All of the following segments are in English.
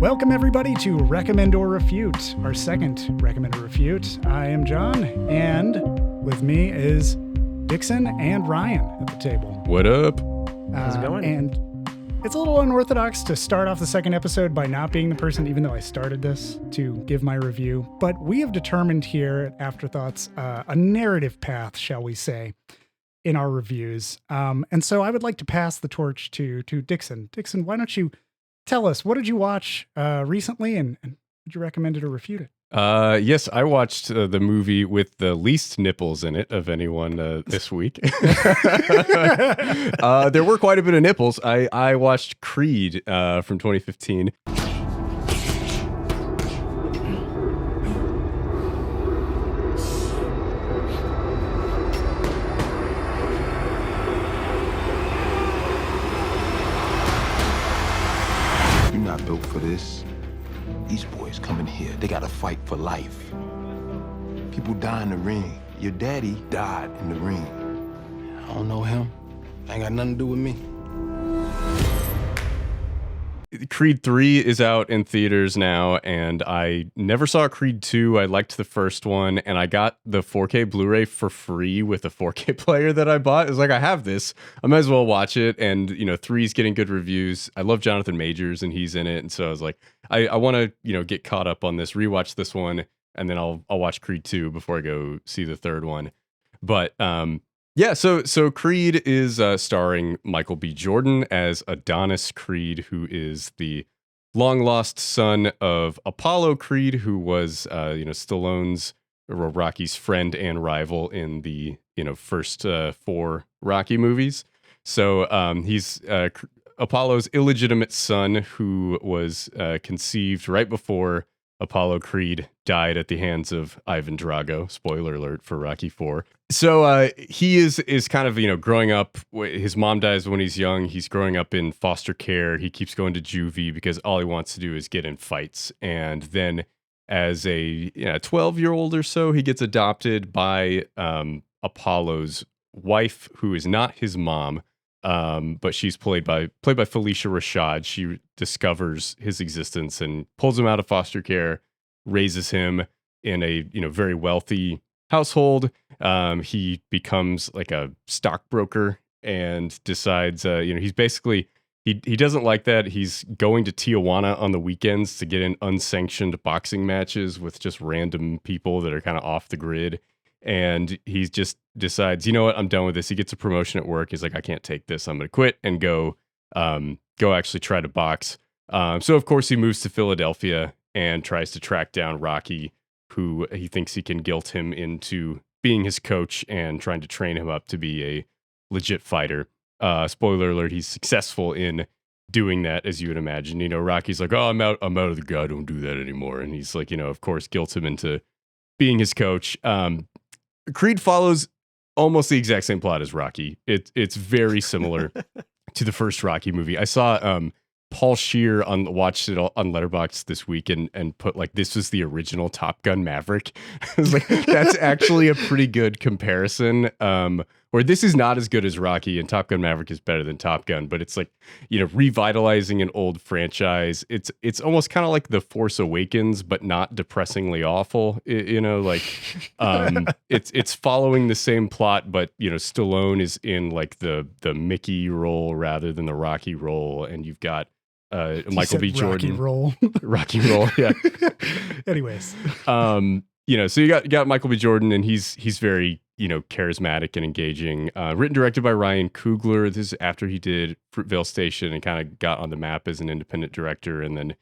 Welcome, everybody, to Recommend or Refute, our second Recommend or Refute. I am John, and with me is Dixon and Ryan at the table. What up? How's it going? And it's a little unorthodox to start off the second episode by not being the person, even though I started this, to give my review. But we have determined here at Afterthoughts a narrative path, shall we say, in our reviews. And so I would like to pass the torch to Dixon. Dixon, why don't you tell us, what did you watch recently, and would you recommend it or refute it? Yes, I watched the movie with the least nipples in it of anyone this week. There were quite a bit of nipples. I watched Creed from 2015. You're not built for this. These boys come in here, they gotta fight for life. People die in the ring. Your daddy died in the ring. I don't know him. Ain't got nothing to do with me. Creed 3 is out in theaters now, and I never saw Creed 2. I liked the first one, and I got the 4K Blu-ray for free with a 4K player that I bought. It was like, I have this. I might as well watch it. And, 3's getting good reviews. I love Jonathan Majors, and he's in it. And so I was like, I want to, get caught up on this, rewatch this one, and then I'll watch Creed 2 before I go see the third one. But, yeah, so Creed is starring Michael B. Jordan as Adonis Creed, who is the long-lost son of Apollo Creed, who was, Stallone's or Rocky's friend and rival in the, first 4 Rocky movies. So he's Apollo's illegitimate son, who was conceived right before Apollo Creed died at the hands of Ivan Drago. Spoiler alert for Rocky 4. So he is kind of, growing up. His mom dies when he's young. He's growing up in foster care. He keeps going to juvie because all he wants to do is get in fights. And then as a 12-year-old or so, he gets adopted by Apollo's wife, who is not his mom. But she's played by Felicia Rashad. She discovers his existence and pulls him out of foster care, raises him in a very wealthy household. He becomes like a stockbroker and decides he's basically he doesn't like that. He's going to Tijuana on the weekends to get in unsanctioned boxing matches with just random people that are kind of off the grid. And he just decides, you know what, I'm done with this. He gets a promotion at work. He's like, I can't take this. I'm going to quit and go actually try to box. So, of course, he moves to Philadelphia and tries to track down Rocky, who he thinks he can guilt him into being his coach and trying to train him up to be a legit fighter. Spoiler alert, he's successful in doing that, as you would imagine. Rocky's like, oh, I'm out of the guy. I don't do that anymore. And he's like, of course, guilts him into being his coach. Creed follows almost the exact same plot as Rocky. It's very similar to the first Rocky movie. I saw Paul Scheer watched it on Letterboxd this week and put like, this was the original Top Gun Maverick. I was like, that's actually a pretty good comparison. Or this is not as good as Rocky, and Top Gun Maverick is better than Top Gun, but it's like, revitalizing an old franchise. It's almost kind of like The Force Awakens, but not depressingly awful. It's following the same plot, but Stallone is in like the Mickey role rather than the Rocky role, and you've got Michael B. Jordan. Rocky role, yeah. Anyways. So you got Michael B. Jordan, and he's very, charismatic and engaging. Written, directed by Ryan Coogler. This is after he did Fruitvale Station and kind of got on the map as an independent director, and then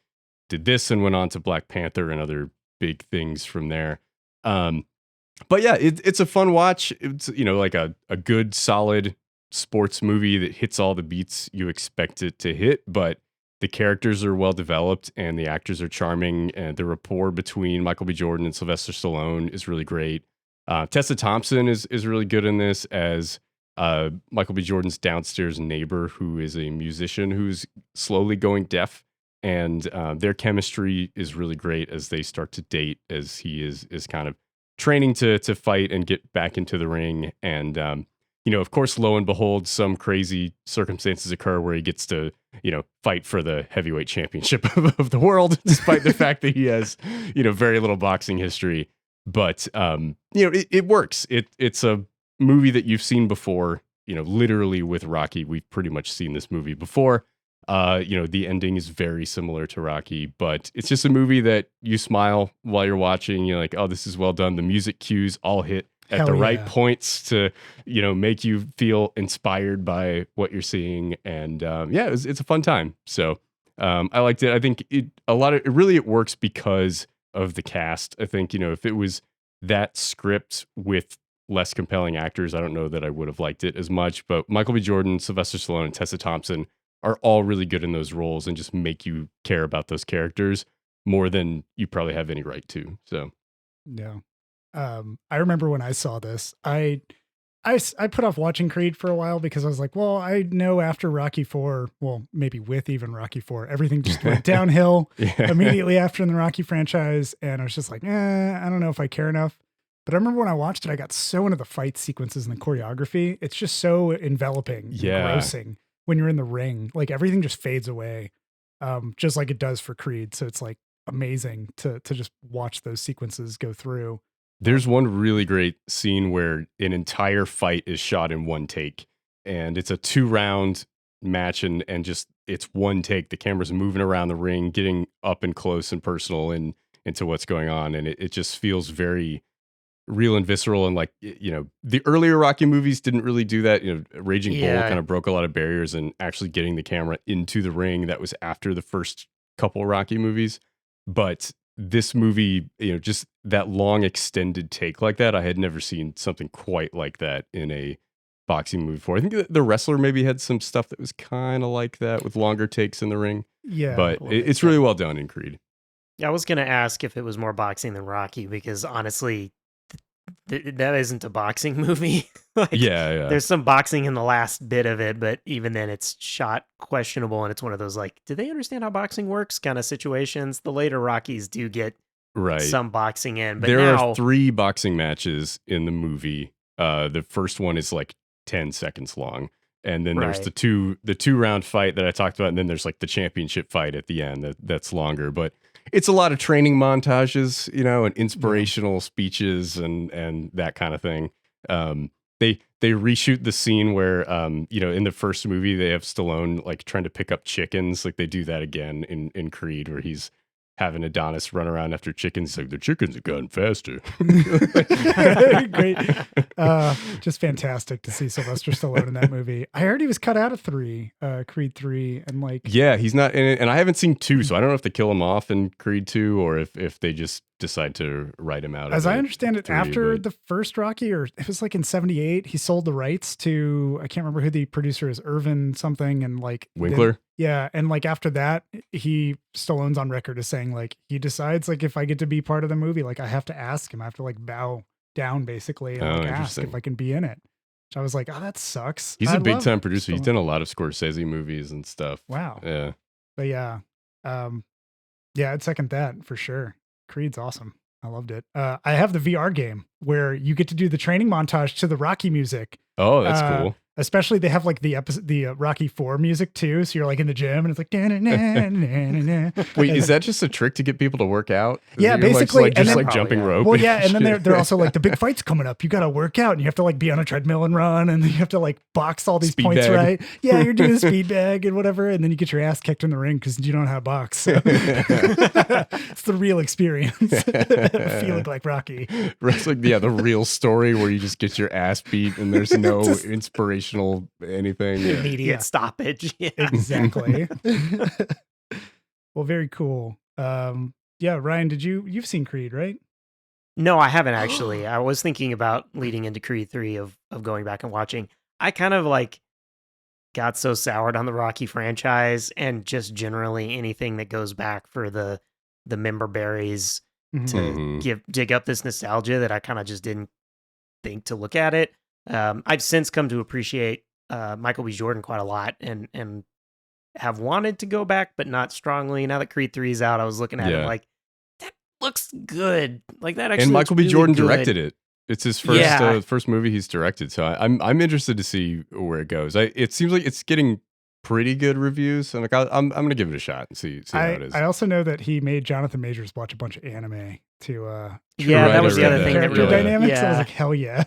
did this and went on to Black Panther and other big things from there. But yeah, it's a fun watch. It's, like a good, solid sports movie that hits all the beats you expect it to hit, but the characters are well developed and the actors are charming, and the rapport between Michael B. Jordan and Sylvester Stallone is really great. Tessa Thompson is really good in this as Michael B. Jordan's downstairs neighbor, who is a musician who's slowly going deaf, and their chemistry is really great as they start to date, as he is kind of training to fight and get back into the ring. And of course, lo and behold, some crazy circumstances occur where he gets to, fight for the heavyweight championship of the world, despite the fact that he has, very little boxing history. But, it works. It's a movie that you've seen before, literally with Rocky. We've pretty much seen this movie before. The ending is very similar to Rocky, but it's just a movie that you smile while you're watching. You're like, oh, this is well done. The music cues all hit at the right points to, make you feel inspired by what you're seeing. And it's a fun time. So I liked it. I think it really works because of the cast. I think, if it was that script with less compelling actors, I don't know that I would have liked it as much. But Michael B. Jordan, Sylvester Stallone, and Tessa Thompson are all really good in those roles and just make you care about those characters more than you probably have any right to. So, yeah. I remember when I saw this, I put off watching Creed for a while because I was like, well, I know after Rocky 4, well, maybe with even Rocky 4, everything just went downhill immediately after in the Rocky franchise. And I was just like, I don't know if I care enough. But I remember when I watched it, I got so into the fight sequences and the choreography. It's just so enveloping, and engrossing when you're in the ring. Like everything just fades away, just like it does for Creed. So it's like amazing to just watch those sequences go through. There's one really great scene where an entire fight is shot in one take, and it's a 2-round match, and just it's one take. The camera's moving around the ring, getting up and close and personal and into what's going on, and it just feels very real and visceral. And like, the earlier Rocky movies didn't really do that. Raging Bull kind of broke a lot of barriers and actually getting the camera into the ring. That was after the first couple Rocky movies, but this movie, just that long extended take like that, I had never seen something quite like that in a boxing movie before. I think The Wrestler maybe had some stuff that was kind of like that with longer takes in the ring. Yeah, but it's really well done in Creed. Yeah, I was going to ask if it was more boxing than Rocky, because honestly, that isn't a boxing movie. There's some boxing in the last bit of it, but even then it's shot questionable, and it's one of those like, do they understand how boxing works kind of situations. The later Rockies do get some boxing in, but there are 3 boxing matches in the movie. The first one is like 10 seconds long, and then there's the 2-round fight that I talked about, and then there's like the championship fight at the end that's longer. But it's a lot of training montages, and inspirational speeches and that kind of thing. They reshoot the scene where, in the first movie, they have Stallone like trying to pick up chickens. Like they do that again in Creed, where he's having Adonis run around after chickens. Like the chickens have gotten faster. Great. Just fantastic to see Sylvester Stallone in that movie. I heard he was cut out of Creed 3. And like, yeah, he's not in it. And I haven't seen 2, so I don't know if they kill him off in Creed 2 or if they just decide to write him out. As I understand it, after the first Rocky, or it was like in 78, he sold the rights to, I can't remember who the producer is, Irvin something, and like Winkler. And like after that, Stallone's on record as saying like he decides like if I get to be part of the movie, like I have to ask him, I have to like bow down basically and like ask if I can be in it. So I was like, oh, that sucks. He's a big time producer. He's done a lot of Scorsese movies and stuff. Wow. Yeah. But yeah, I'd second that for sure. Creed's awesome. I loved it. I have the VR game where you get to do the training montage to the Rocky music. Oh, that's cool. Especially they have like the Rocky 4 music too. So you're like in the gym and it's like, wait, is that just a trick to get people to work out? Yeah, basically. Like, just like jumping rope. Well, yeah. And then they're also like the big fight's coming up. You got to work out and you have to like be on a treadmill and run. And then you have to like box all these points, right? Yeah. You're doing a speed bag and whatever. And then you get your ass kicked in the ring because you don't know how to box. So. It's the real experience. Feeling like Rocky. It's like, the real story where you just get your ass beat and there's no inspirational anything. Immediate stoppage. Yeah. Exactly. Well, very cool. Ryan, you've seen Creed, right? No, I haven't actually. I was thinking about leading into Creed 3 of going back and watching. I kind of like got so soured on the Rocky franchise and just generally anything that goes back for the member berries to dig up this nostalgia that I kind of just didn't think to look at it. I've since come to appreciate Michael B. Jordan quite a lot and have wanted to go back, but not strongly. Now that Creed 3 is out, I was looking at it like, that looks good. Like that actually. And Michael B. Really Jordan good. directed it. It's his first Yeah. first movie he's directed, so I'm interested to see where it goes. It seems like it's getting pretty good reviews, and like I'm gonna give it a shot and see how it is. I also know that he made Jonathan Majors watch a bunch of anime to Yeah, Right, that was I the read other that. thing that character really. dynamics. I was Yeah. like, hell yeah.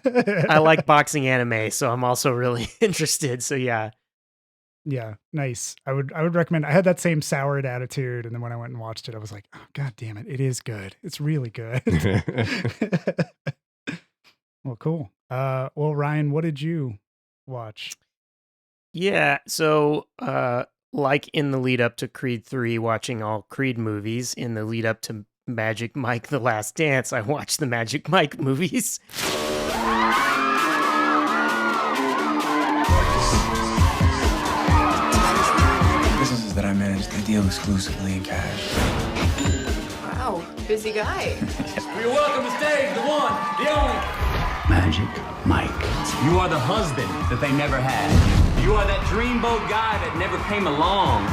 I like boxing anime, so I'm also really interested. So yeah. Yeah, nice. I would recommend. I had that same soured attitude, and then when I went and watched it, I was like, oh, god damn it, it is good. It's really good. Well, cool. Well, Ryan, what did you watch? Yeah, so like in the lead up to Creed 3, watching all Creed movies, in the lead up to Magic Mike The Last Dance, I watched the Magic Mike movies. Businesses that I manage, they deal exclusively in cash. Wow, busy guy. You're welcome to stage, the one, the only. Magic Mike. You are the husband that they never had. You are that dreamboat guy that never came along.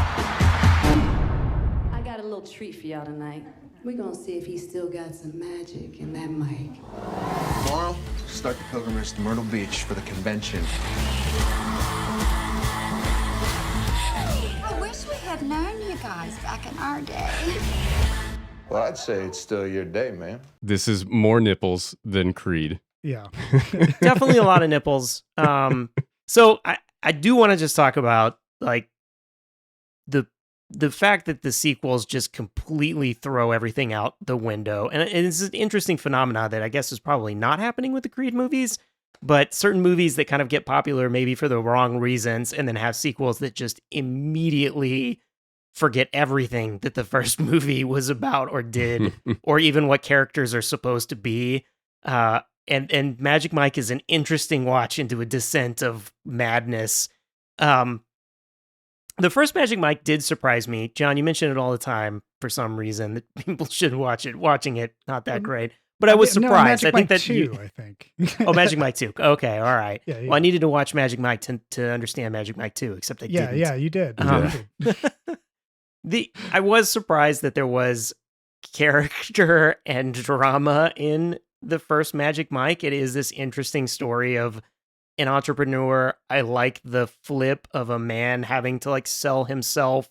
I got a little treat for y'all tonight. We're gonna see if he's still got some magic in that mic. Tomorrow, start the pilgrimage to Myrtle Beach for the convention. I wish we had known you guys back in our day. Well, I'd say it's still your day, man. This is more nipples than Creed. Yeah. Definitely a lot of nipples. So I do want to just talk about like the fact that the sequels just completely throw everything out the window. And it's an interesting phenomena that I guess is probably not happening with the Creed movies, but certain movies that kind of get popular maybe for the wrong reasons and then have sequels that just immediately forget everything that the first movie was about or did, or even what characters are supposed to be. And Magic Mike is an interesting watch into a descent of madness. The first Magic Mike did surprise me. John, you mention it all the time for some reason that people should watch it. Watching it, not that great. But I was surprised. No, I think Mike that 2, I think. Oh, Magic Mike 2. Okay, all right. Yeah, yeah. Well, I needed to watch Magic Mike to understand Magic Mike 2, except I didn't. Yeah, you did. I was surprised that there was character and drama in the first Magic Mike. It is this interesting story of an entrepreneur. I like the flip of a man having to like sell himself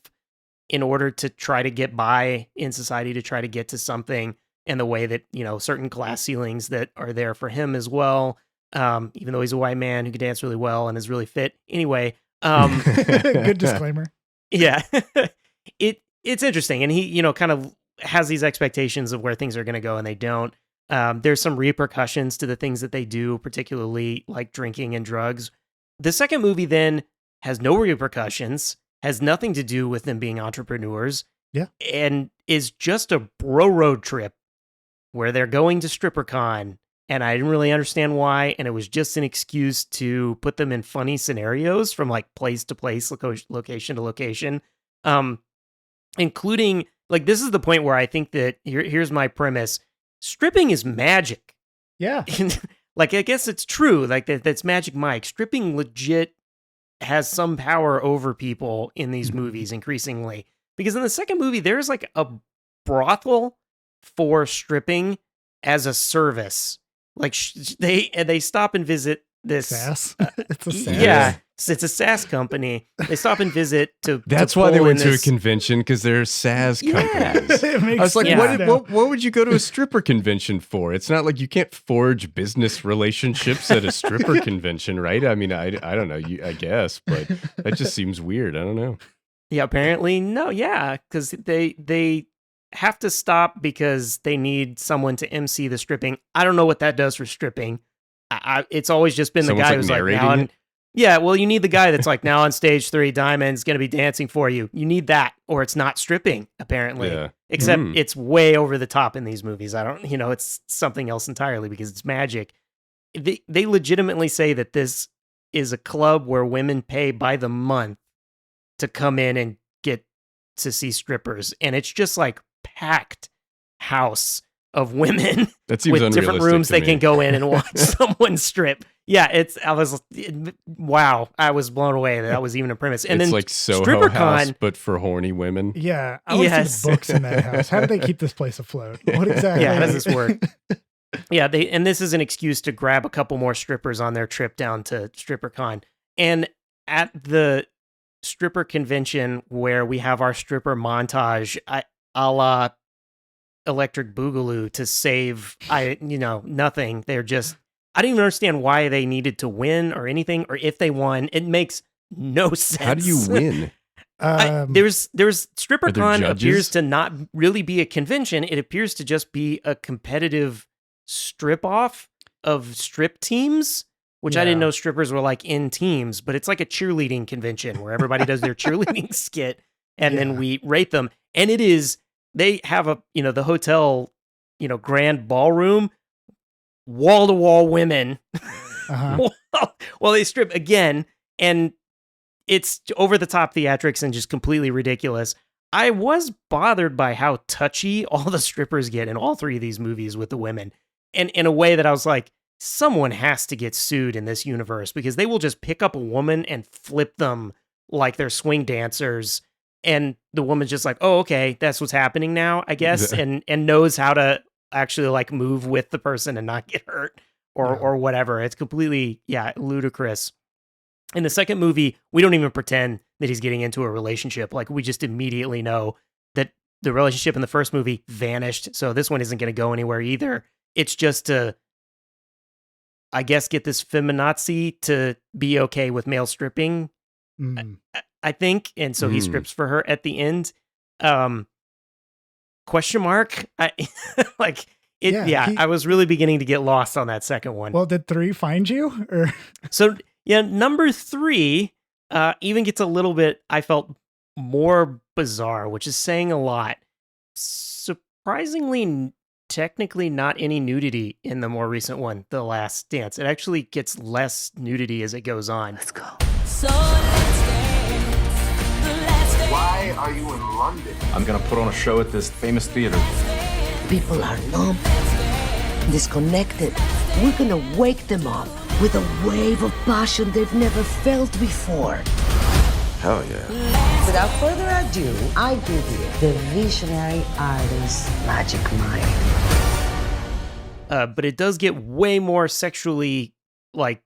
in order to try to get by in society, to try to get to something, and the way that, you know, certain glass ceilings that are there for him as well. Even though he's a white man who can dance really well and is really fit. Anyway, good disclaimer. Yeah. It's interesting. And he, you know, kind of has these expectations of where things are going to go and they don't. There's some repercussions to the things that they do, particularly like drinking and drugs. The second movie then has no repercussions, has nothing to do with them being entrepreneurs. Yeah. And is just a bro road trip where they're going to StripperCon. And I didn't really understand why. And it was just an excuse to put them in funny scenarios from like place to place, location to location. Including, like, this is the point where I think that here's my premise. Stripping is magic. Yeah. Like, I guess it's true. Like, that's Magic Mike. Stripping legit has some power over people in these movies increasingly. Because in the second movie, there's like a brothel for stripping as a service. Like, they stop and visit this. SAS? It's a SAS. Yeah. It's a SAS company. They stop and visit to. That's to why they pull went in to a this- convention, because they're SAS companies. It makes I was like, sense now. what would you go to a stripper convention for? It's not like you can't forge business relationships at a stripper convention, right? I mean, I don't know, I guess, but that just seems weird. I don't know. Yeah, apparently no. Yeah, because they have to stop because they need someone to MC the stripping. I don't know what that does for stripping. It's always just been Someone's the guy like who's like narrating now. it? Yeah, well, you need the guy that's like now on stage 3, Diamond's going to be dancing for you. You need that, or it's not stripping, apparently. Yeah. Except it's way over the top in these movies. I don't, it's something else entirely because it's magic. They legitimately say that this is a club where women pay by the month to come in and get to see strippers. And it's just like packed house of women That seems with different unrealistic rooms to they me. can go in and watch someone strip. Yeah, wow. I was blown away that was even a premise. And it's then like Soho StripperCon, House, but for horny women. Yeah. I want to see Yes. the books in that house. How do they keep this place afloat? What exactly? Yeah, how does this work? Yeah, and this is an excuse to grab a couple more strippers on their trip down to StripperCon. And at the stripper convention where we have our stripper montage, a la Electric Boogaloo to save nothing. They're just, I didn't even understand why they needed to win or anything, or if they won. It makes no sense. How do you win? There's StripperCon appears to not really be a convention. It appears to just be a competitive strip off of strip teams, which I didn't know strippers were like in teams, but it's like a cheerleading convention where everybody does their cheerleading skit and then we rate them. And it is, they have the hotel, grand ballroom, wall to wall women while they strip again. And it's over the top theatrics and just completely ridiculous. I was bothered by how touchy all the strippers get in all three of these movies with the women. And in a way that I was like, someone has to get sued in this universe because they will just pick up a woman and flip them like they're swing dancers. And the woman's just like, oh, okay, that's what's happening now, I guess. And knows how to actually like move with the person and not get hurt or whatever. It's completely, ludicrous. In the second movie, we don't even pretend that he's getting into a relationship. Like, we just immediately know that the relationship in the first movie vanished. So this one isn't going to go anywhere either. It's just to, I guess, get this feminazi to be okay with male stripping, I think. And so he strips for her at the end. Question mark? I was really beginning to get lost on that second one. Well, did 3 find you? Or So, number 3 even gets a little bit, I felt, more bizarre, which is saying a lot. Surprisingly, technically not any nudity in the more recent one, The Last Dance. It actually gets less nudity as it goes on. Let's go. So let's dance. Why are you in London? I'm gonna put on a show at this famous theater. People are numb, disconnected. We're gonna wake them up with a wave of passion they've never felt before. Hell yeah. Without further ado, I give you the visionary artist Magic Mike. But it does get way more sexually, like,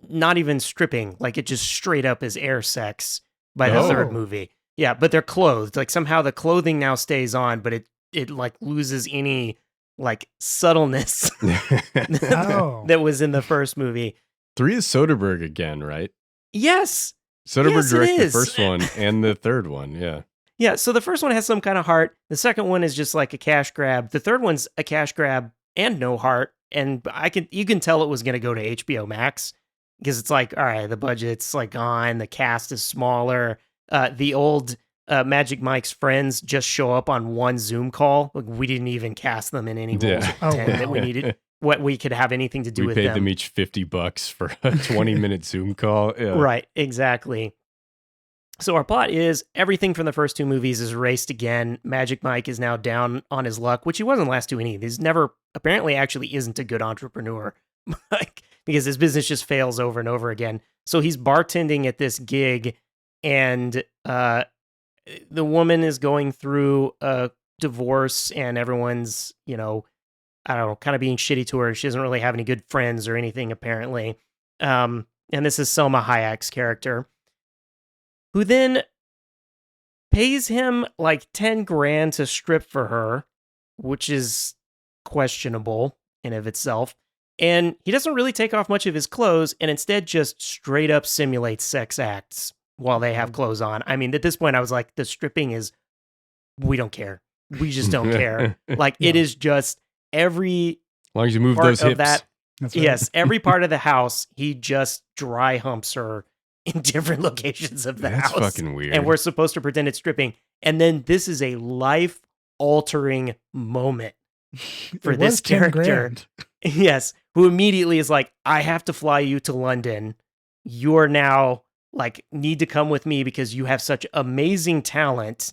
not even stripping. Like, it just straight up is air sex by the third movie. Yeah, but they're clothed. Like, somehow the clothing now stays on, but it like loses any like subtleness that was in the first movie. 3 is Soderbergh again, right? Yes. Soderbergh directed the first one and the third one, yeah. Yeah, so the first one has some kind of heart. The second one is just like a cash grab. The third one's a cash grab and no heart. And you can tell it was going to go to HBO Max because it's like, all right, the budget's like gone, the cast is smaller. The old Magic Mike's friends just show up on one Zoom call. Like, we didn't even cast them in any roles that we needed. What we could have anything to do with them. We paid them each $50 for a 20-minute Zoom call. Yeah. Right, exactly. So our plot is everything from the first 2 movies is erased again. Magic Mike is now down on his luck, which he wasn't last 2 any. He's never, apparently actually isn't a good entrepreneur because his business just fails over and over again. So he's bartending at this gig and the woman is going through a divorce and everyone's, I don't know, kind of being shitty to her. She doesn't really have any good friends or anything, apparently. And this is Selma Hayek's character, who then pays him like 10 grand to strip for her, which is questionable in of itself. And he doesn't really take off much of his clothes and instead just straight up simulates sex acts while they have clothes on. I mean, at this point, I was like, the stripping is, we don't care. We just don't care. Like, it is just every as long as you move those hips. That's right. Yes, every part of the house, he just dry humps her in different locations of the house. That's fucking weird. And we're supposed to pretend it's stripping. And then this is a life-altering moment for this character. Yes, who immediately is like, I have to fly you to London. You're now, like, need to come with me because you have such amazing talent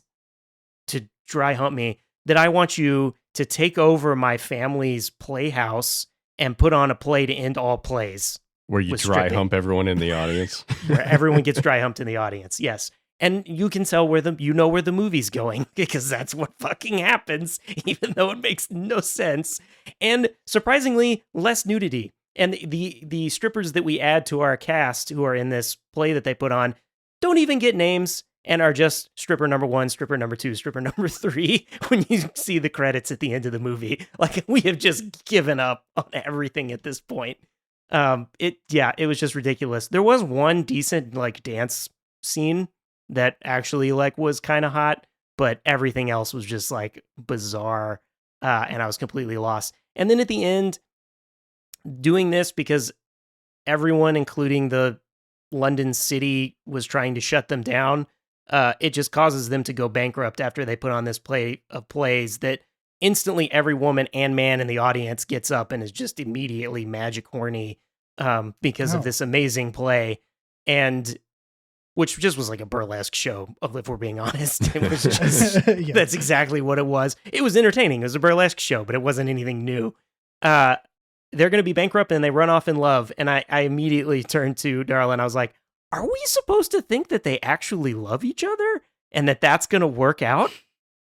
to dry hump me that I want you to take over my family's playhouse and put on a play to end all plays. Where you dry hump everyone in the audience. Where everyone gets dry humped in the audience, yes. And you can tell where the movie's going because that's what fucking happens, even though it makes no sense. And surprisingly, less nudity. And the strippers that we add to our cast who are in this play that they put on don't even get names and are just stripper number 1, stripper number 2, stripper number 3 when you see the credits at the end of the movie. Like, we have just given up on everything at this point. It was just ridiculous. There was one decent like dance scene that actually like was kind of hot, but everything else was just like bizarre, and I was completely lost. And then at the end, doing this because everyone, including the London city, was trying to shut them down, it just causes them to go bankrupt after they put on this play of plays that instantly every woman and man in the audience gets up and is just immediately magic horny because of this amazing play. And which just was like a burlesque show, if we're being honest. It was just, that's exactly what it was. It was entertaining. It was a burlesque show, but it wasn't anything new. They're going to be bankrupt and they run off in love. And I immediately turned to Darla and I was like, are we supposed to think that they actually love each other and that that's going to work out?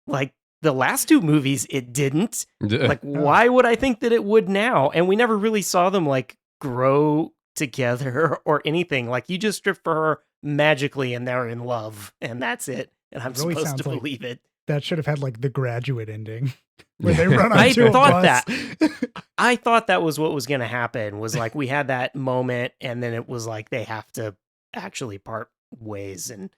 Like the last 2 movies, it didn't. Like, why would I think that it would now? And we never really saw them like grow together or anything. Like, you just strip for her magically and they're in love and that's it. And I'm really supposed to believe it. That should have had like The Graduate ending where they run onto I a thought bus. I thought that was what was going to happen, was like we had that moment and then it was like they have to actually part ways. And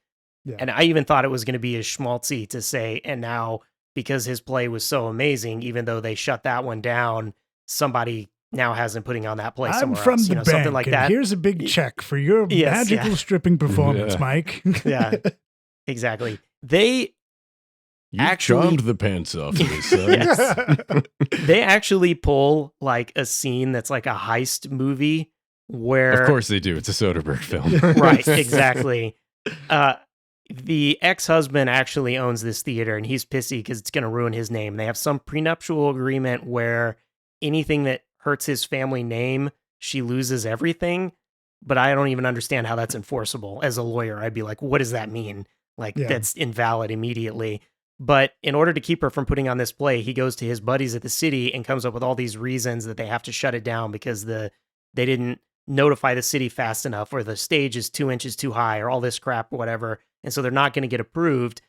I even thought it was going to be a schmaltzy to say, and now because his play was so amazing, even though they shut that one down, somebody now has him putting on that play somewhere I'm from else, the bank, something like and that. here's a big check for your magical stripping performance, Mike. Yeah, exactly. They actually charmed the pants off of me, son. Yes. They actually pull like a scene that's like a heist movie where, of course they do. It's a Soderbergh film, right? Exactly. The ex-husband actually owns this theater, and he's pissy because it's going to ruin his name. They have some prenuptial agreement where anything that hurts his family name, she loses everything. But I don't even understand how that's enforceable. As a lawyer, I'd be like, what does that mean? Like, that's invalid immediately. But in order to keep her from putting on this play, he goes to his buddies at the city and comes up with all these reasons that they have to shut it down because they didn't notify the city fast enough, or the stage is 2 inches too high, or all this crap, whatever. And so they're not going to get approved.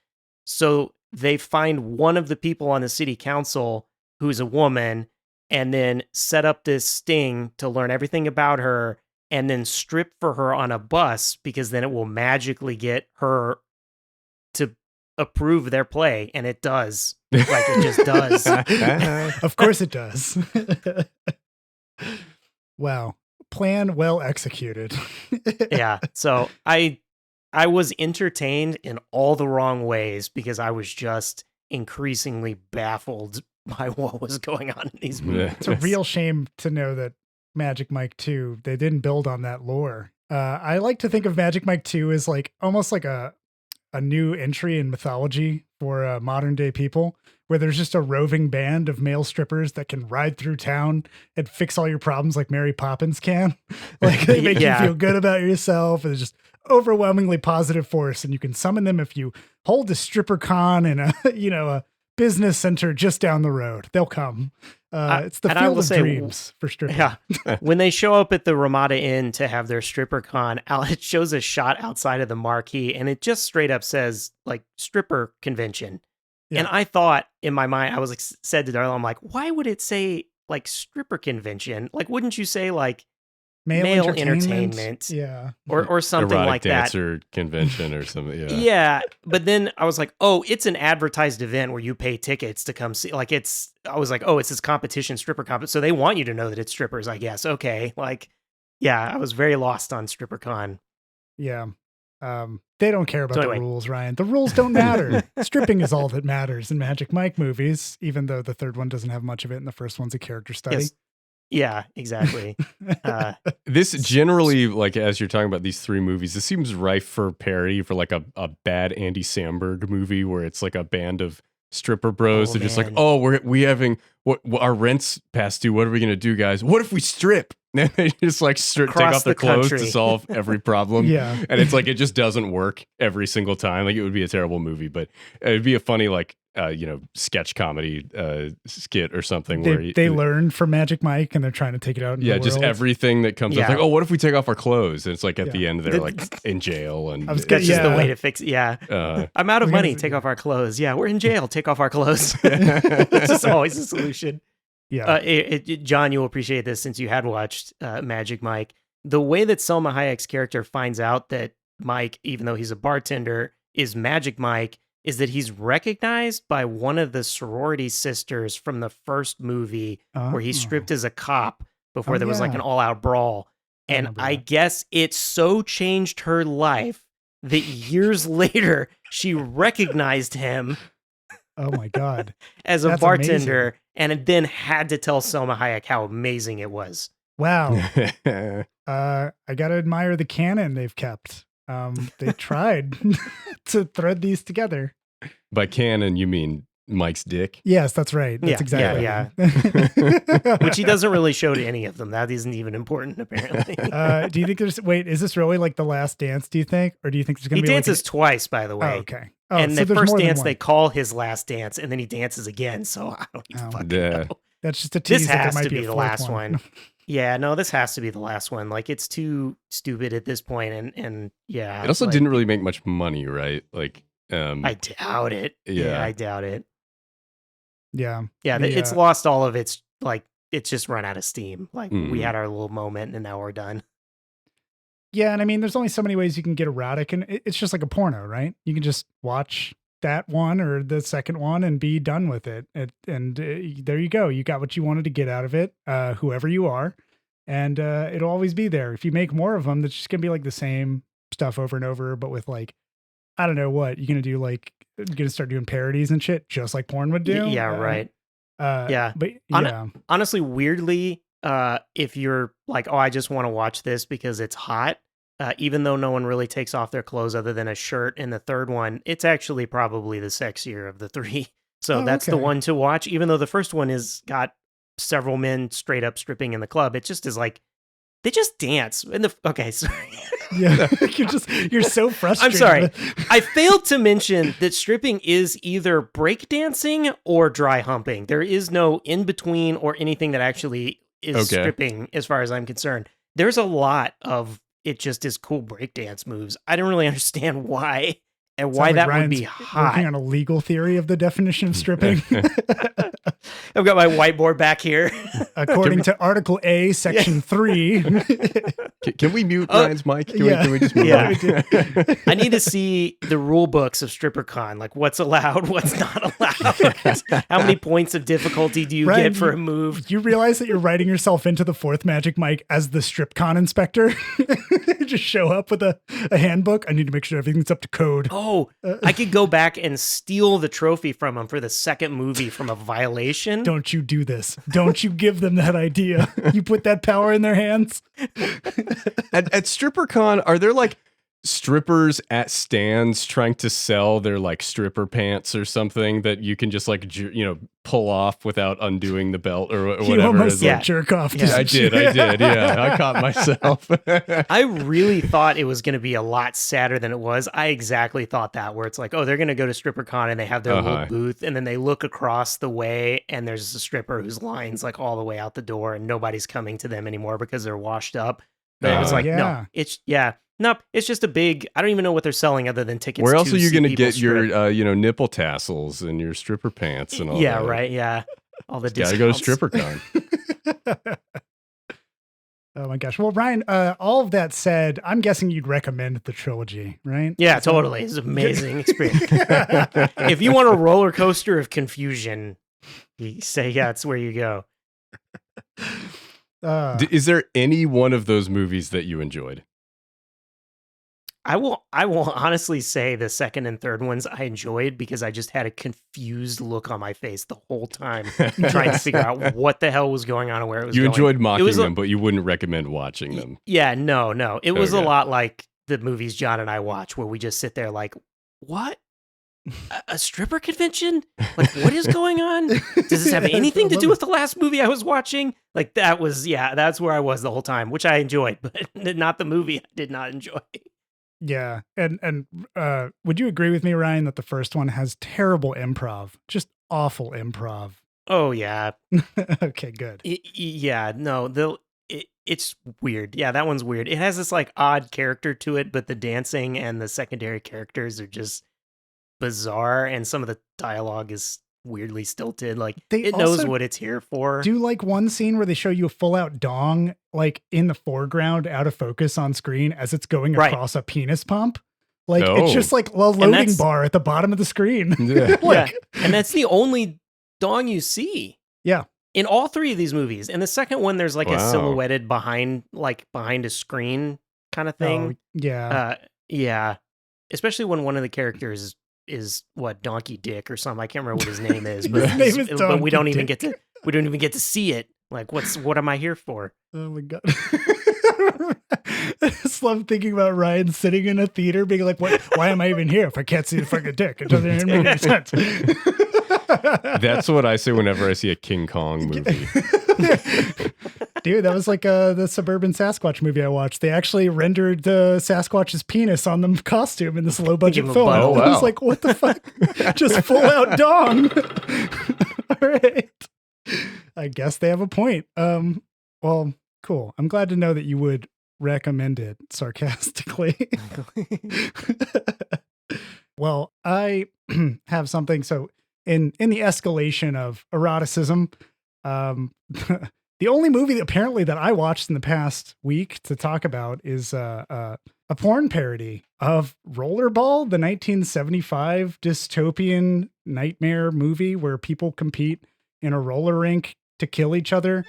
So they find one of the people on the city council who's a woman and then set up this sting to learn everything about her and then strip for her on a bus because then it will magically get her to approve their play. And it does. Like, it just does. Of course it does. Wow. Plan well executed. Yeah. So I was entertained in all the wrong ways because I was just increasingly baffled by what was going on in these movies. It's a real shame to know that Magic Mike 2, they didn't build on that lore. I like to think of Magic Mike 2 as like almost like a new entry in mythology for modern day people, where there's just a roving band of male strippers that can ride through town and fix all your problems like Mary Poppins can. Like, they make you feel good about yourself. And it's just overwhelmingly positive force. And you can summon them if you hold a stripper con in a business center just down the road. They'll come. It's the field of dreams for strippers. Yeah. When they show up at the Ramada Inn to have their stripper con, it shows a shot outside of the marquee and it just straight up says like stripper convention. Yeah. And I thought in my mind, I was like, said to Darla, I'm like, why would it say like stripper convention? Like, wouldn't you say like male entertainment? Yeah. Or something erotic like dancer convention or something. Yeah. Yeah. But then I was like, oh, it's an advertised event where you pay tickets to come see. Like, I was like, oh, it's this competition, stripper competition. So they want you to know that it's strippers, I guess. Okay. Like, yeah, I was very lost on StripperCon. Yeah. They don't care about the rules, Ryan. The rules don't matter. Stripping is all that matters in Magic Mike movies, even though the third one doesn't have much of it and the first one's a character study. Yes. Yeah, exactly. This generally, like, as you're talking about these 3 movies, this seems rife for parody for like a bad Andy Samberg movie where it's like a band of stripper bros. Oh, They're just like, man. oh, we having what our rent's past due. What are we gonna do, guys? What if we strip? And they just like take Across off their the clothes to country. solve every problem. Yeah. And it's like it just doesn't work every single time. Like it would be a terrible movie, but it'd be a funny like sketch comedy skit or something where They learned from Magic Mike and they're trying to take it out into the just world. everything that comes up. Like, oh, what if we take off our clothes? And it's like at the end they're like in jail, and That's just the way to fix it. Yeah. I'm out of money. Take off our clothes. Yeah, we're in jail. Take off our clothes. It's just always a solution. Yeah. John, you'll appreciate this since you had watched Magic Mike. The way that Selma Hayek's character finds out that Mike, even though he's a bartender, is Magic Mike, is that he's recognized by one of the sorority sisters from the first movie where he stripped as a cop before there was like an all-out brawl. And I guess it so changed her life that years later she recognized him. Oh my God. As a That's bartender, amazing. and then had to tell Selma Hayek how amazing it was. Wow. I gotta admire the canon they've kept. They tried to thread these together. By canon, you mean Mike's dick? Yes, that's right. That's exactly. Yeah. Which he doesn't really show to any of them. That isn't even important, apparently. Do you think is this really like the last dance, do you think? Or do you think there's going to be He dances twice, by the way. Oh, okay. Oh, and so the there's first more than dance one. they call his last dance, and then he dances again. So I don't even fucking know. That's just a tease. This that there has might to be a the fourth last one. Yeah, no, this has to be the last one. Like, it's too stupid at this point, and yeah. It also didn't really make much money, right? Like, I doubt it. Yeah, I doubt it. Yeah. Yeah, it's lost all of its, like, it's just run out of steam. Like, we had our little moment, and now we're done. Yeah, and I mean, there's only so many ways you can get erotic, and it's just like a porno, right? You can just watch that one or the second one and be done with it. There you go. You got what you wanted to get out of it, whoever you are, and it'll always be there. If you make more of them, that's just going to be like the same stuff over and over, but with like, I don't know what, you're going to do, like, you're going to start doing parodies and shit, just like porn would do. Yeah, right. Yeah. But yeah. Honestly, weirdly, if you're like, oh, I just want to watch this because it's hot, even though no one really takes off their clothes other than a shirt in the third one, it's actually probably the sexier of the three. So that's the one to watch, even though the first one has got several men straight up stripping in the club. It just is like, they just dance. Okay, sorry. Yeah, you're so frustrated. I'm sorry. I failed to mention that stripping is either breakdancing or dry humping. There is no in between or anything that actually is stripping, as far as I'm concerned. There's a lot of it just is cool breakdance moves. I don't really understand why and why that would be hot. Working on a legal theory of the definition of stripping. I've got my whiteboard back here. According to Article A, Section 3. Can we mute Ryan's mic? Can we just move on? I need to see the rule books of StripperCon. Like, what's allowed, what's not allowed. How many points of difficulty do you get for a move? You realize that you're writing yourself into the fourth Magic Mike as the StripCon inspector? Just show up with a handbook. I need to make sure everything's up to code. Oh, I could go back and steal the trophy from him for the second movie from a violation. Don't you do this. Don't you give them that idea. You put that power in their hands. At StripperCon, are there like strippers at stands trying to sell their like stripper pants or something that you can just like pull off without undoing the belt or whatever? You almost jerk off. Yeah, I did. Yeah, I caught myself. I really thought it was going to be a lot sadder than it was. I exactly thought that, where it's like, oh, they're going to go to StripperCon and they have their little booth, and then they look across the way and there's a stripper whose line's like all the way out the door and nobody's coming to them anymore because they're washed up. But it was like, no, nope, it's just a big, I don't even know what they're selling other than tickets. Where else are you going to get your, nipple tassels and your stripper pants and all that? Yeah, right, yeah. All the discounts. Gotta go to StripperCon. Oh my gosh. Well, Ryan, all of that said, I'm guessing you'd recommend the trilogy, right? Yeah, totally. It's an amazing experience. If you want a roller coaster of confusion, you say, yeah, it's where you go. Is there any one of those movies that you enjoyed? I will honestly say the second and third ones I enjoyed because I just had a confused look on my face the whole time trying to figure out what the hell was going on and where it was going. You enjoyed mocking them, but you wouldn't recommend watching them. Yeah, no. It was a lot like the movies John and I watch where we just sit there like, what? a stripper convention? Like, what is going on? Does this have anything to do with the last movie I was watching? Like, that's where I was the whole time, which I enjoyed, but not the movie I did not enjoy. Yeah. And would you agree with me, Ryan, that the first one has terrible improv? Just awful improv. Oh, yeah. Okay, good. Yeah, no, it's weird. Yeah, that one's weird. It has this like odd character to it, but the dancing and the secondary characters are just bizarre, and some of the dialogue is weirdly stilted. Like, it knows what it's here for. Do like one scene where they show you a full out dong, like in the foreground, out of focus on screen as it's going across a penis pump. Like, it's just like a loading bar at the bottom of the screen. Yeah. Yeah. And that's the only dong you see. Yeah. In all three of these movies. And the second one, there's like a silhouetted behind a screen kind of thing. Oh, yeah. Yeah. Especially when one of the characters is what, Donkey Dick or something. I can't remember what his name is, but, His name is but we don't Donkey even get to see it. Like, what am I here for? Oh my God. I just love thinking about Ryan sitting in a theater being like, why am I even here if I can't see the fucking dick? It doesn't even make any sense. That's what I say whenever I see a King Kong movie. Dude, that was like the Suburban Sasquatch movie I watched. They actually rendered the Sasquatch's penis on the costume in this low budget film. Oh, wow. I was like, what the fuck? Just full out dong. All right. I guess they have a point. Well, cool. I'm glad to know that you would recommend it sarcastically. Well, I have something. So in the escalation of eroticism, the only movie apparently that I watched in the past week to talk about is a porn parody of Rollerball, the 1975 dystopian nightmare movie where people compete in a roller rink to kill each other.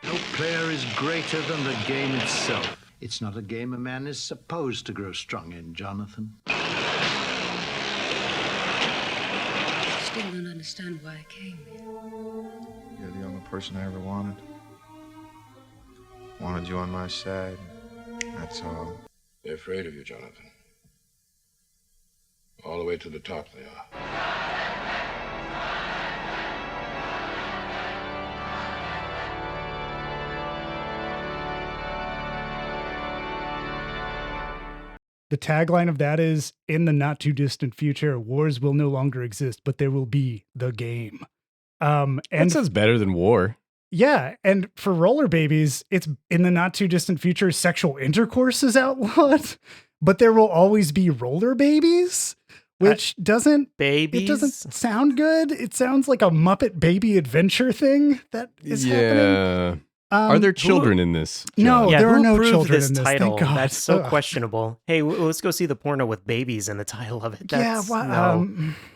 No player is greater than the game itself. It's not a game a man is supposed to grow strong in, Jonathan. Still don't understand why I came here. You're the only person I ever wanted. Wanted you on my side. That's all. They're afraid of you, Jonathan. All the way to the top they are. The tagline of that is, in the not too distant future, wars will no longer exist, but there will be the game. And that sounds better than war. Yeah. And for roller babies, it's in the not too distant future, sexual intercourse is outlawed, but there will always be roller babies, which it doesn't sound good. It sounds like a Muppet Baby Adventure thing that is happening. Are there children in this? No, there are no children this in this. title. Thank God. That's so questionable. Hey, let's go see the porno with babies in the title of it.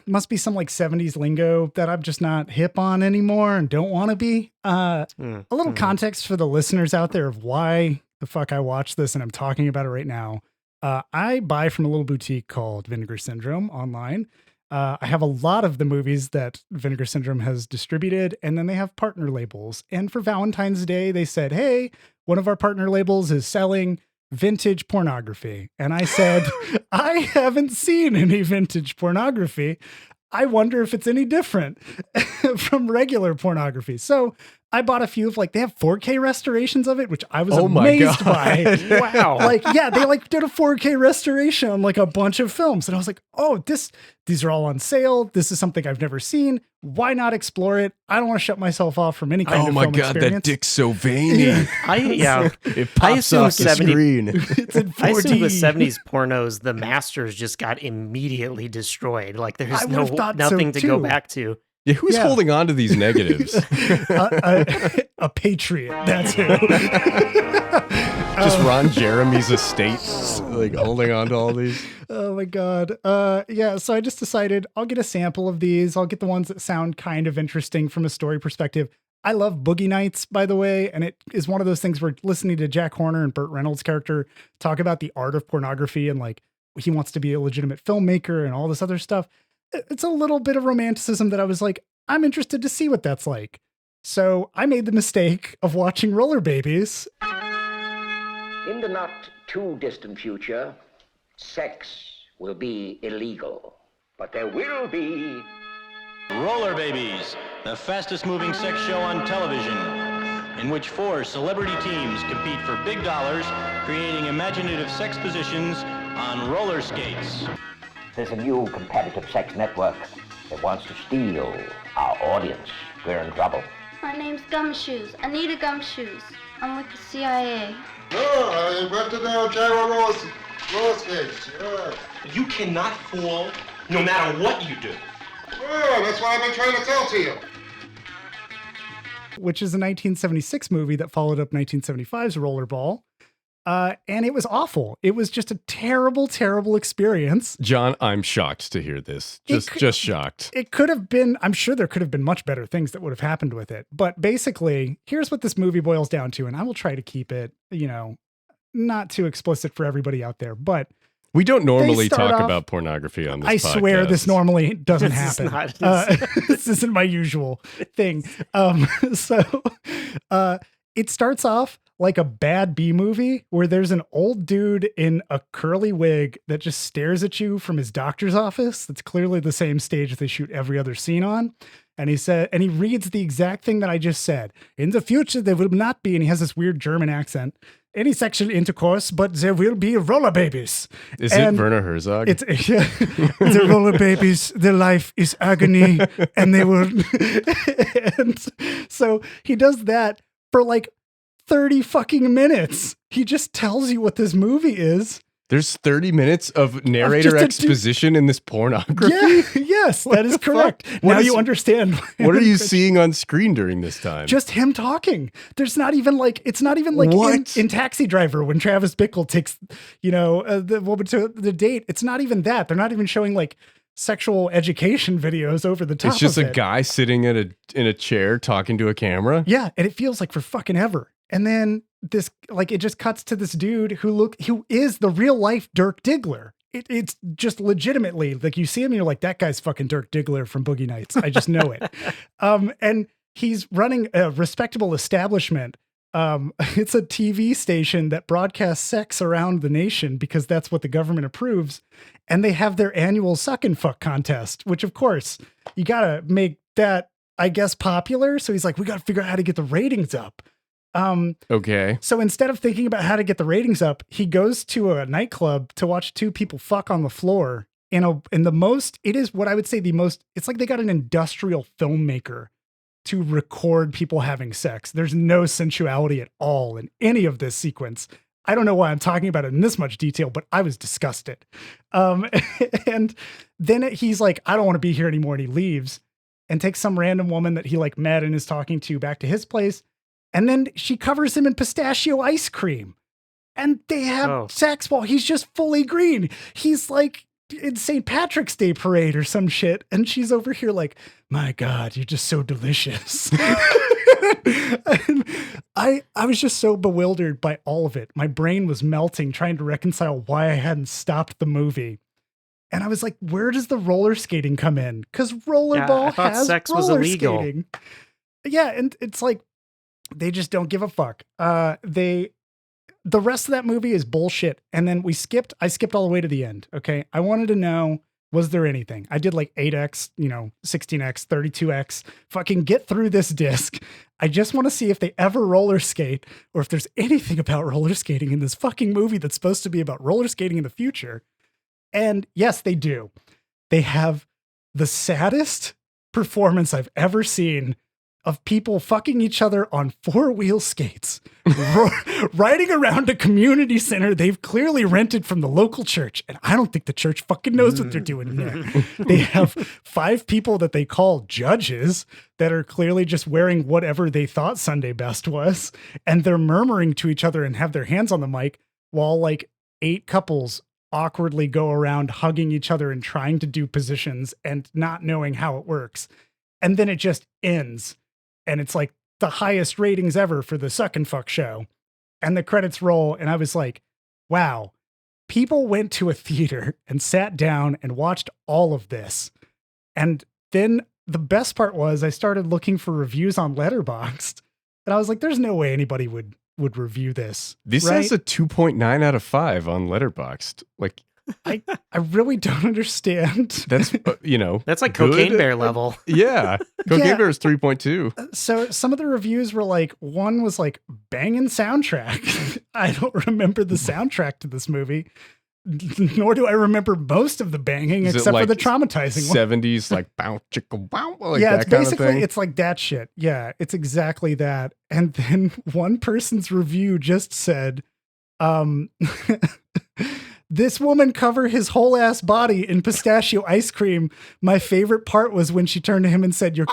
Must be some like 70s lingo that I'm just not hip on anymore and don't want to be. A little context for the listeners out there of why the fuck I watched this and I'm talking about it right now. I buy from a little boutique called Vinegar Syndrome online. I have a lot of the movies that Vinegar Syndrome has distributed, and then they have partner labels. And for Valentine's Day, they said, hey, one of our partner labels is selling vintage pornography. And I said, I haven't seen any vintage pornography. I wonder if it's any different from regular pornography. So I bought a few of they have 4K restorations of it, which I was amazed by. Wow. They did a 4K restoration on a bunch of films. And I was like, oh, these are all on sale. This is something I've never seen. Why not explore it? I don't want to shut myself off from any kind of film experience. Oh my God, that dick's so veiny. It pops off the screen. It's in 4D. I assume the 70s pornos, the masters just got immediately destroyed. There's nothing to go back to. Yeah, who's holding on to these negatives? A patriot. That's who. Just Ron Jeremy's estate, holding on to all these. Oh my God. So I just decided I'll get a sample of these. I'll get the ones that sound kind of interesting from a story perspective. I love Boogie Nights, by the way, and it is one of those things where listening to Jack Horner and Burt Reynolds' character talk about the art of pornography and he wants to be a legitimate filmmaker and all this other stuff. It's a little bit of romanticism that I was like, I'm interested to see what that's like. So I made the mistake of watching Roller Babies. In the not too distant future, sex will be illegal. But there will be Roller Babies, the fastest moving sex show on television, in which 4 celebrity teams compete for big dollars, creating imaginative sex positions on roller skates. There's a new competitive sex network that wants to steal our audience. We're in trouble. My name's Gumshoes. Anita Gumshoes. I'm with the CIA. Oh, I invented the gyro roller skates. Yeah. You cannot fall no matter what you do. Oh, that's what I've been trying to tell to you. Which is a 1976 movie that followed up 1975's Rollerball. And it was awful. It was just a terrible, terrible experience. John, I'm shocked to hear this. Just shocked. It could have been, I'm sure there could have been much better things that would have happened with it. But basically, here's what this movie boils down to. And I will try to keep it, not too explicit for everybody out there. But we don't normally talk about pornography on this podcast. I swear this normally doesn't happen. This isn't my usual thing. It starts off like a bad B movie where there's an old dude in a curly wig that just stares at you from his doctor's office. That's clearly the same stage they shoot every other scene on. And he reads the exact thing that I just said. In the future, there will not be, and he has this weird German accent, any sexual intercourse, but there will be roller babies. Is it Werner Herzog? It's the roller babies. Their life is agony, and they will. And so he does that for like 30 fucking minutes. He just tells you what this movie is. There's 30 minutes of narrator exposition in this pornography? Yeah, yes, that is correct. Now you understand. What are you seeing on screen during this time? Just him talking. There's not even like, it's not even like in Taxi Driver when Travis Bickle takes, the woman to the date. It's not even that. They're not even showing like sexual education videos over the top. It's just a guy sitting in a chair talking to a camera. Yeah, and it feels like for fucking ever. And then it just cuts to this dude who is the real life Dirk Diggler. It's just legitimately like you see him and you're like, that guy's fucking Dirk Diggler from Boogie Nights. I just know it. And he's running a respectable establishment. It's a TV station that broadcasts sex around the nation because that's what the government approves. And they have their annual suck and fuck contest, which of course you got to make that, I guess, popular. So he's like, we got to figure out how to get the ratings up. Okay. So instead of thinking about how to get the ratings up, he goes to a nightclub to watch 2 people fuck on the floor it's like they got an industrial filmmaker to record people having sex. There's no sensuality at all in any of this sequence. I don't know why I'm talking about it in this much detail, but I was disgusted. And then he's like, I don't want to be here anymore. And he leaves and takes some random woman that he like met and is talking to back to his place. And then she covers him in pistachio ice cream. And they have sex while he's just fully green. He's like in St. Patrick's Day parade or some shit. And she's over here like, my God, you're just so delicious. And I was just so bewildered by all of it. My brain was melting, trying to reconcile why I hadn't stopped the movie. And I was like, where does the roller skating come in? Because rollerball has sex roller was illegal. skating. Yeah, and it's like, they just don't give a fuck. The rest of that movie is bullshit. And then I skipped all the way to the end. Okay. I wanted to know, was there anything? I did like 8X, 16X, 32X, fucking get through this disc. I just want to see if they ever roller skate or if there's anything about roller skating in this fucking movie that's supposed to be about roller skating in the future. And yes, they do. They have the saddest performance I've ever seen of people fucking each other on 4-wheel skates, riding around a community center they've clearly rented from the local church. And I don't think the church fucking knows what they're doing in there. They have 5 people that they call judges that are clearly just wearing whatever they thought Sunday best was. And they're murmuring to each other and have their hands on the mic while like 8 couples awkwardly go around hugging each other and trying to do positions and not knowing how it works. And then it just ends. And it's like the highest ratings ever for the Suck and Fuck show. And the credits roll. And I was like, wow, people went to a theater and sat down and watched all of this. And then the best part was I started looking for reviews on Letterboxd. And I was like, there's no way anybody would would review this. This right? has a 2.9 out of 5 on Letterboxd. Like, I really don't understand. that's, That's like good. Cocaine Bear level. Yeah. Cocaine Bear is 3.2. So some of the reviews were like, one was like banging soundtrack. I don't remember the soundtrack to this movie, nor do I remember most of the banging Is it except like for the traumatizing one. 70s, like bow, chicka, wow, like Yeah, that it's kind of basically, thing. it's like that shit. Yeah, it's exactly that. And then one person's review just said, this woman cover his whole ass body in pistachio ice cream. My favorite part was when she turned to him and said, your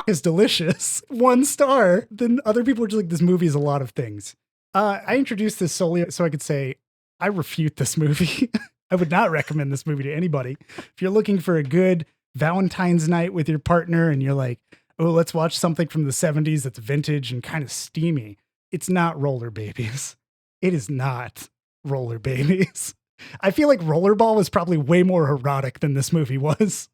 is delicious. 1 star. Then other people were just like, this movie is a lot of things. I introduced this solely so I could say, I refute this movie. I would not recommend this movie to anybody. If you're looking for a good Valentine's night with your partner and you're like, oh, let's watch something from the 70s that's vintage and kind of steamy. It's not Roller Babies. It is not Roller Babies. I feel like Rollerball was probably way more erotic than this movie was.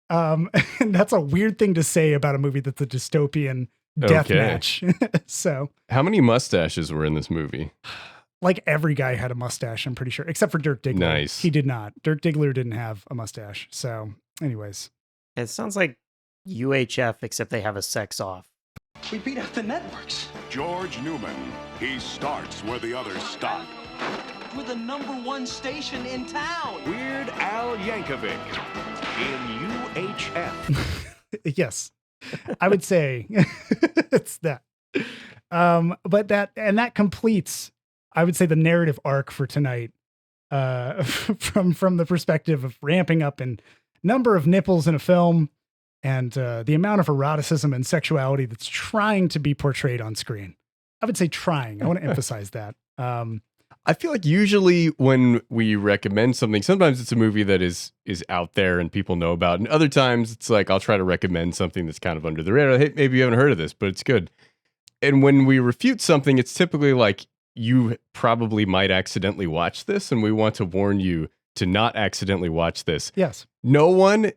And that's a weird thing to say about a movie that's a dystopian death match. So, how many mustaches were in this movie? Like every guy had a mustache, I'm pretty sure, except for Dirk Diggler. Nice. He did not. Dirk Diggler didn't have a mustache. So, anyways. It sounds like UHF, except they have a sex off. We beat out the networks. George Newman. He starts where the others stop. We're the #1 station in town. Weird Al Yankovic in UHF. Yes, I would say it's that. But that completes, I would say, the narrative arc for tonight. From the perspective of ramping up in number of nipples in a film and the amount of eroticism and sexuality that's trying to be portrayed on screen. I would say trying. I want to emphasize that. I feel like usually when we recommend something, sometimes it's a movie that is out there and people know about, and other times it's like I'll try to recommend something that's kind of under the radar. Hey, maybe you haven't heard of this, but it's good. And when we refute something, it's typically like you probably might accidentally watch this, and we want to warn you to not accidentally watch this. Yes. No one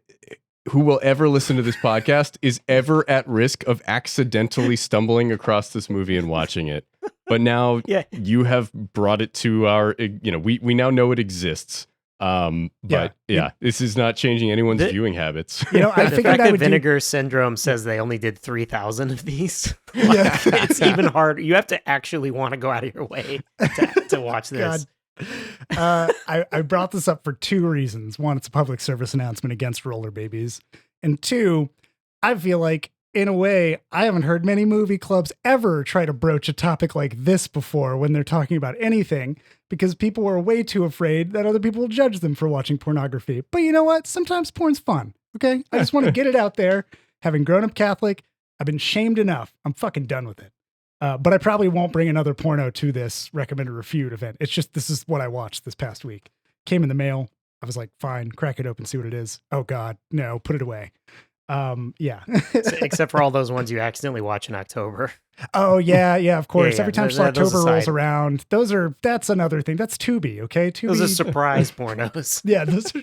who will ever listen to this podcast is ever at risk of accidentally stumbling across this movie and watching it. But now you have brought it to our, we now know it exists. This is not changing anyone's viewing habits. I figured that Vinegar Syndrome says they only did 3,000 of these. It's even harder. You have to actually want to go out of your way to watch this. I brought this up for 2 reasons. One, it's a public service announcement against roller babies. And 2, I feel like, in a way, I haven't heard many movie clubs ever try to broach a topic like this before when they're talking about anything, because people are way too afraid that other people will judge them for watching pornography. But you know what? Sometimes porn's fun. Okay. I just want to get it out there. Having grown up Catholic, I've been shamed enough. I'm fucking done with it. But I probably won't bring another porno to this recommend or refute event. It's just, this is what I watched this past week. Came in the mail. I was like, fine, crack it open, see what it is. Oh God, no, put it away. Except for all those ones you accidentally watch in October. Oh yeah, of course. Every time October rolls aside. around, that's another thing. That's Tubi, okay? Tubi. Those are surprise pornos. Yeah, those are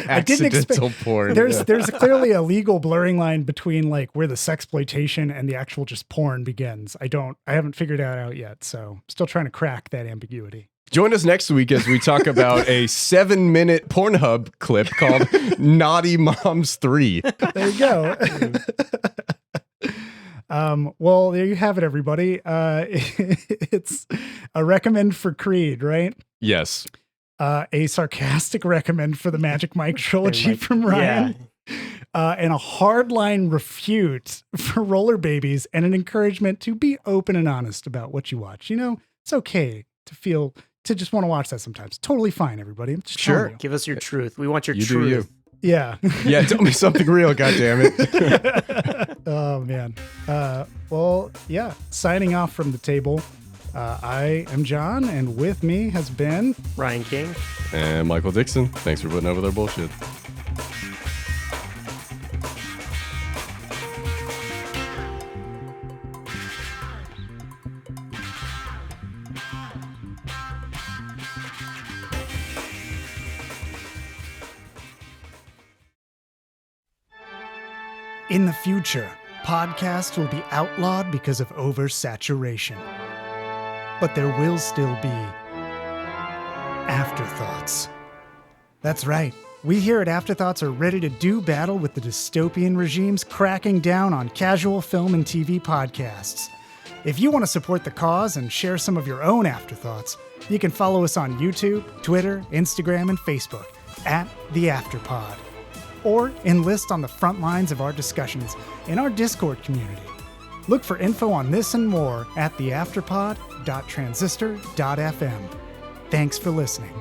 I didn't expect porn. There's clearly a legal blurring line between like where the sexploitation and the actual just porn begins. I haven't figured that out yet, so still trying to crack that ambiguity. Join us next week as we talk about a 7-minute Pornhub clip called Naughty Moms 3. There you go. Well, there you have it, everybody. It's a recommend for Creed, right? Yes. A sarcastic recommend for the Magic Mike trilogy from Ryan. And a hardline refute for Roller Babies, and an encouragement to be open and honest about what you watch. It's okay to just want to watch that sometimes. Totally fine, everybody. I'm just telling you. Give us your truth. We want your You truth. do you. Yeah. Yeah, tell me something real, goddammit. Oh, man. Well, yeah. Signing off from the table. I am John, and with me has been Ryan King and Michael Dixon. Thanks for putting up with our bullshit. In the future, podcasts will be outlawed because of oversaturation. but there will still be Afterthoughts. That's right. We here at Afterthoughts are ready to do battle with the dystopian regimes cracking down on casual film and TV podcasts. If you want to support the cause and share some of your own Afterthoughts, you can follow us on YouTube, Twitter, Instagram, and Facebook at The Afterpod. Or enlist on the front lines of our discussions in our Discord community. Look for info on this and more at theafterpod.transistor.fm. Thanks for listening.